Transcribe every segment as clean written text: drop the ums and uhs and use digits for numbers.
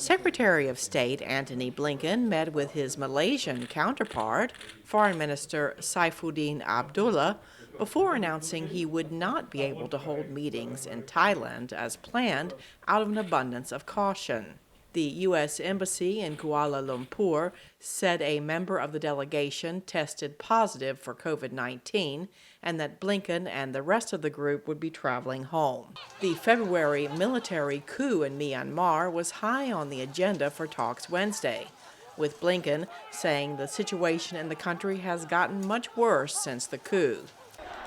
Secretary of State Antony Blinken met with his Malaysian counterpart, Foreign Minister Saifuddin Abdullah, before announcing he would not be able to hold meetings in Thailand as planned out of an abundance of caution. The U.S. Embassy in Kuala Lumpur said a member of the delegation tested positive for COVID-19 and that Blinken and the rest of the group would be traveling home. The February military coup in Myanmar was high on the agenda for talks Wednesday, with Blinken saying the situation in the country has gotten much worse since the coup.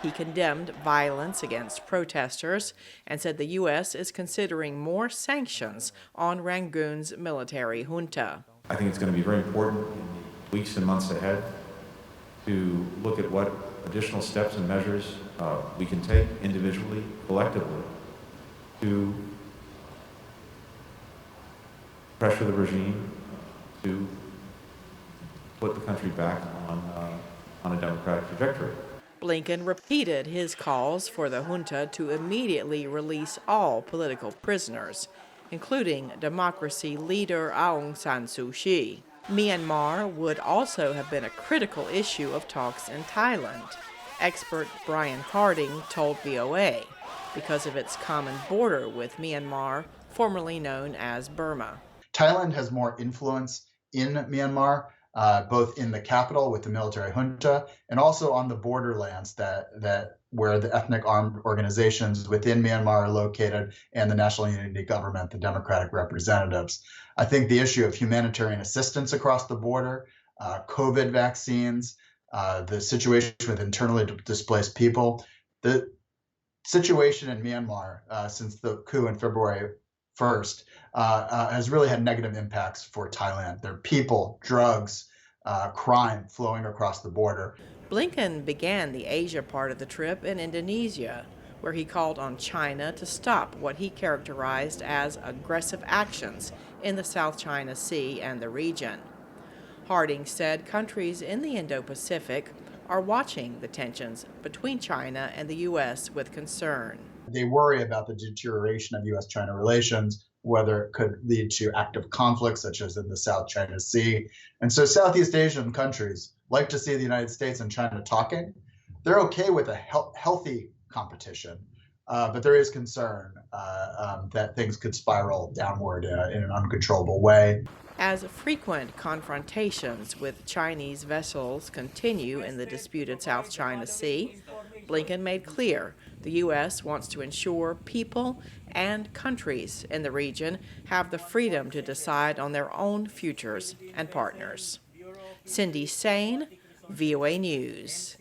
He condemned violence against protesters and said the U.S. is considering more sanctions on Rangoon's military junta. I think it's going to be very important in the weeks and months ahead to look at what additional steps and measures we can take individually, collectively, to pressure the regime to put the country back on a democratic trajectory. Blinken repeated his calls for the junta to immediately release all political prisoners, including democracy leader Aung San Suu Kyi. Myanmar would also have been a critical issue of talks in Thailand, expert Brian Harding told VOA, because of its common border with Myanmar, formerly known as Burma. Thailand has more influence in Myanmar, both in the capital with the military junta and also on the borderlands that where the ethnic armed organizations within Myanmar are located and the National Unity Government, the democratic representatives. I think the issue of humanitarian assistance across the border, COVID vaccines, the situation with internally displaced people, the situation in Myanmar since the coup in February 1st has really had negative impacts for Thailand. There are people, drugs, crime flowing across the border. Blinken began the Asia part of the trip in Indonesia, where he called on China to stop what he characterized as aggressive actions in the South China Sea and the region. Harding said countries in the Indo-Pacific are watching the tensions between China and the U.S. with concern. They worry about the deterioration of U.S.-China relations, whether it could lead to active conflicts such as in the South China Sea. And so Southeast Asian countries like to see the United States and China talking. They're okay with a healthy competition, but there is concern that things could spiral downward in an uncontrollable way. As frequent confrontations with Chinese vessels continue in the disputed South China Sea, Blinken made clear the U.S. wants to ensure people and countries in the region have the freedom to decide on their own futures and partners. Cindy Sain, VOA News.